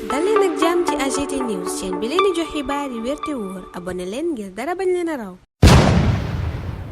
dal leen ak jàmm ci AGT News chaîne bi leen di jox xibaar yi wér te wóor abonné leen ngir dara bañ leen a raw.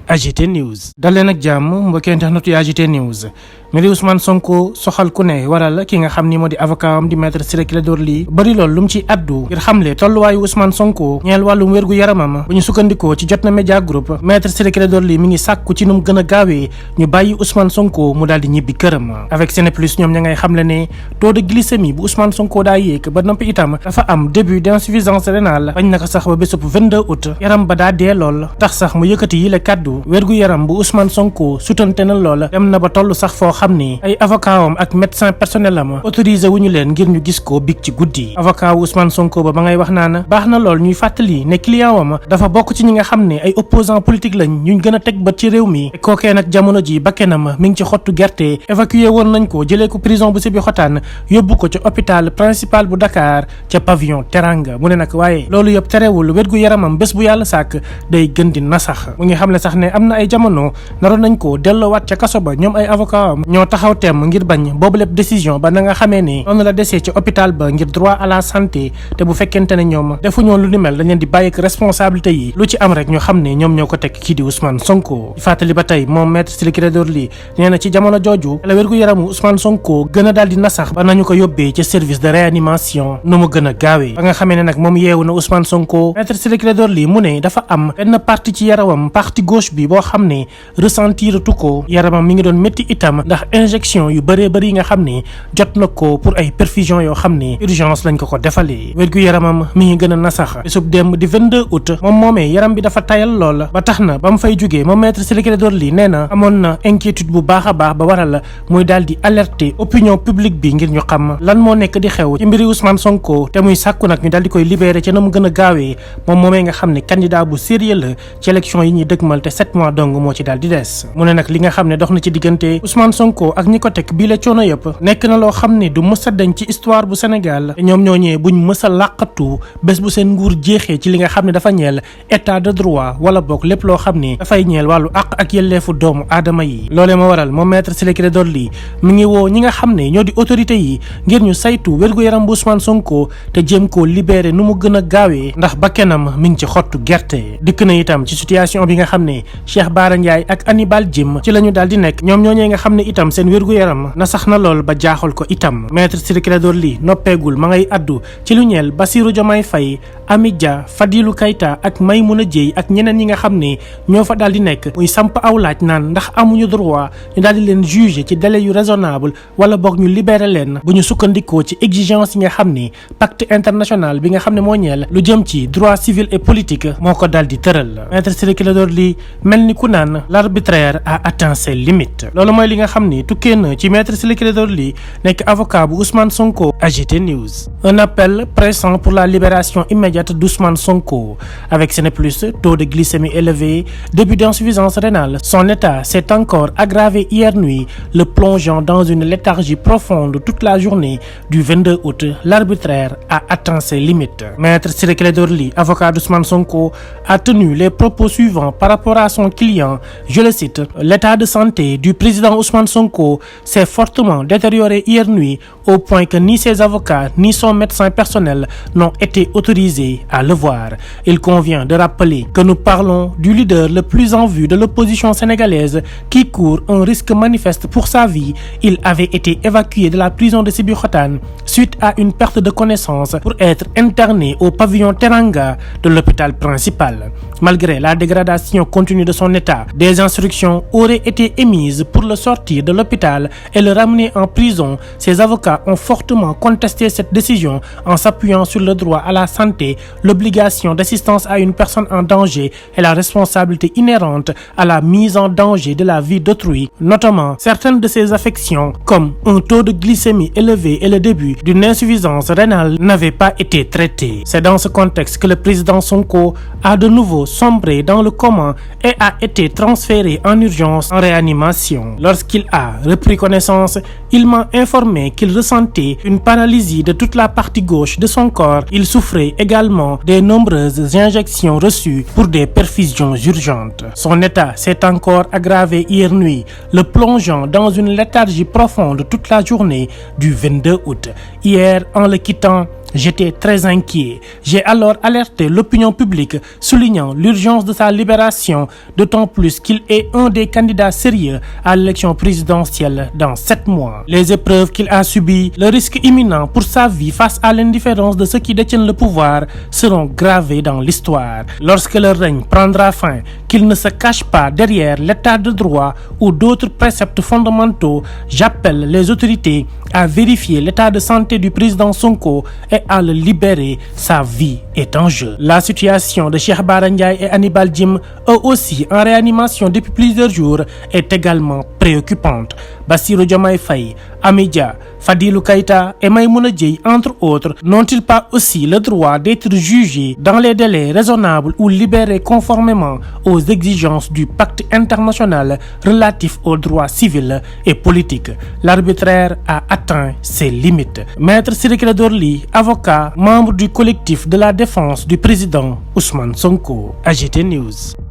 AGT News dal leen ak jàmm mbokki internet yu AGT News mbiri Ousmane Sonko soxal ku ne waral ki nga xam ni moo di avocat am di maître Ciré Clédor Ly bëri lool lu mu ci addu ngir xamle tolluwaayu Ousmane Sonko ñeel wàllum wérgu yaramam bu ñu sukkandikoo ci Jotna Media Group maître Ciré Clédor Ly mi ngi sàkku ci nu mu gën a gaawee ñu bàyyi Ousmane Sonko mu daal di ñibbi këram. avec Sénéplus ñoom ña ngay xamle ne taux de glycémie bu Ousmane Sonko daa yéeg ba noppi itam dafa am début d'insuffisance rénale bañ naka sax ba bésub 22 août yaram ba daa dee lool tax sax mu yëkkati yi la kàddu wérgu yaram bu Ousmane Sonko sutante na lool dem na ba toll sax foo xam ni ay avocat am ak médecin personnel am autorisé wuñu leen ngir ñu gis ko big ci guddi. avocat wu Ousmane Sonko ba ngay wax naan baax na lool ñuy fàttali ne client am dafa bokk ci ñi nga xam ne ay opposant politique lañ ñu gën a teg bët ci réew mi kookee nag jamono ji bakkenam mi ngi ci xottu gerte évacué woon nañ ko jëlee ko prison bu Sébikotane yóbbu ko ca hôpital principal bu Dakar ca pavillon Teranga mu ne nag waaye loolu yëpp terewul wérgu yaramam bés bu yàlla sàkk day gën di nasax mu ngi xam ne sax ne am na ay jamono naroon nañ ko delloowaat ca kaso ba ñoom ay avocat am ñoo taxaw temm ngir bañ boobu lépp décision ba na nga xamee ne noonu la desee ci hôpital ba ngir droit à la santé te bu fekkente ne ñoom defuñoon lu ni mel dañ leen di bàyyi ak responsabilité yi lu ci am rek ñu xam ne ñoom ñoo ko teg kii di Ousmane Sonko di fàttali ba tey moom maître Ciré Clédor Ly nee na ci jamono jooju la wérgu yaramu Ousmane Sonko gën a daal di nasax ba nañu ko yóbbee ca service de réanimation nu mu gën a gaawee ba nga xamee ne nag moom yeewu na Ousmane Sonko maître Ciré Clédor Ly mu ne dafa am benn partie ci yaramam partie gauche bi boo xam ne ressentir tu ko yaramam mi ngi doon métti itam ndax injection yu bëree bëri yi nga xam ne jot na ko pour ay perfusion yoo xam ne urgence lañ ko defalee wérgu yaramam mi ngi gën a nasax bésub démb di 22 août moom moomee yaram bi dafa tayal lool ba tax na ba mu fay jógee moom maître Ciré Clédor Ly nee na amoon na inquiétude bu baax a baax ba waral muy daal di alerter opinion publique bi ngir ñu xam lan moo nekk di xew ci mbiri Ousmane Sonko te muy sàkku nag ñu daal di koy libérer ca na mu gën a gaawee moom moomee nga xam ne candidat bu sérieux la ci élection yi ñuy dëgmal te 7 mois dong moo ci daal di des mu ne nag li nga xam ne dox na ci diggante Ousmane Sonko ak ñi ko teg bii la coono yëpp nekk na loo xam ne du mës a dañ ci histoire bu Sénégal te ñoom ñooñee buñ mës a làqatu bés bu seen nguur jeexee ci li nga xam ne dafa ñeel état de droit wala boog lépp loo xam ne dafay ñeel wàllu àq ak yelleefu doomu aadama yi loolee ma waral moom maître Ciré Clédor Ly mi ngi woo ñi nga xam ne ñoo di autorité yi ngir ñu saytu wérgu-yaram bu Ousmane Sonko te jéem koo libéré nu mu gën a gaawee ndax bakkenam mi ngi ci xottu gerte dikk na itam ci situation bi nga xam ne Cheikh Bara Ndiaye ak Hannibal Djim ci la ñu daal di nekk ñoom ñooñee nga xam ne itam seen wérgu-yaram na sax na lool ba jaaxal ko itam maître Ciré Clédor Ly noppeegul ma ngay addu ci lu ñeel Bassirou Diomaye Faye Amy Dia Fadilou Keita ak Maymouna Dièye ak ñeneen ñi nga xam ne ñoo fa daal di nekk muy samp aw laaj naan ndax amuñu droit ñu daal di leen juger ci délai yu raisonnable wala boog ñu libérer leen bu ñu sukkandikoo ci exigence yi nga xam ne pacte international bi nga xam ne moo ñeel lu jëm ci droit civil et politique moo ko daal di tëral maître Ciré Clédor Ly mel ni ku naan l'arbitraire a atteint ses limites loolu mooy li nga xam ni tukkee na ci maître Ciré Clédor Ly nekk avocat bu Ousmane Sonko. AGT News. Un appel pressant pour la libération immédiate d'Ousmane Sonko. Avec Sénéplus, taux de glycémie élevé, début d'insuffisance rénale. Son état s'est encore aggravé hier nuit, le plongeant dans une léthargie profonde toute la journée du 22 août. L'arbitraire a atteint ses limites. Maître Ciré Clédor Ly, avocat d'Ousmane Sonko, a tenu les propos suivants par rapport à son client. Je le cite: l'état de santé du président Ousmane Sonko s'est fortement détérioré hier nuit au point que ni ses avocats ni son médecin personnel n'ont été autorisés à le voir. Il convient de rappeler que nous parlons du leader le plus en vue de l'opposition sénégalaise qui court un risque manifeste pour sa vie. Il avait été évacué de la prison de Sébikotane suite à une perte de connaissance pour être interné au pavillon Teranga de l'hôpital principal. Malgré la dégradation continue de son état, des instructions auraient été émises pour le sortir de l'hôpital et le ramener en prison. Ses avocats ont fortement contesté cette décision en s'appuyant sur le droit à la santé, l'obligation d'assistance à une personne en danger et la responsabilité inhérente à la mise en danger de la vie d'autrui, notamment certaines de ses affections comme un taux de glycémie élevé et le début d'une insuffisance rénale n'avaient pas été traités. C'est dans ce contexte que le président Sonko a de nouveau sombré dans le coma et a été transféré en urgence en réanimation. Lorsqu'il a repris connaissance, il m'a informé qu'il ressentait une paralysie de toute la partie gauche de son corps. Il souffrait également des nombreuses injections reçues pour des perfusions urgentes. Son état s'est encore aggravé hier nuit, le plongeant dans une léthargie profonde toute la journée du 22 août. Hier, en le quittant, J'étais très inquiet. J'ai alors alerté l'opinion publique, soulignant l'urgence de sa libération, d'autant plus qu'il est un des candidats sérieux à l'élection présidentielle dans 7 mois. Les épreuves qu'il a subies, le risque imminent pour sa vie face à l'indifférence de ceux qui détiennent le pouvoir seront gravés dans l'histoire. Lorsque le règne prendra fin, qu'il ne se cache pas derrière l'état de droit ou d'autres préceptes fondamentaux, j'appelle les autorités à vérifier l'état de santé du président Sonko et à le libérer. Sa vie est en jeu. La situation de Cheikh Bara Ndiaye et Hannibal Djim, eux aussi en réanimation depuis plusieurs jours, est également préoccupante. Bassirou Diomaye Faye, Amy Dia, Fadilou Keïta et Maïmouna Dièye, entre autres, n'ont-ils pas aussi le droit d'être jugés dans les délais raisonnables ou libérés conformément aux exigences du pacte international relatif aux droits civils et politiques? L'arbitraire a atteint ses limites. Maître Ciré Clédor Ly, avocat, membre du collectif de la défense du président Ousmane Sonko, AGT News.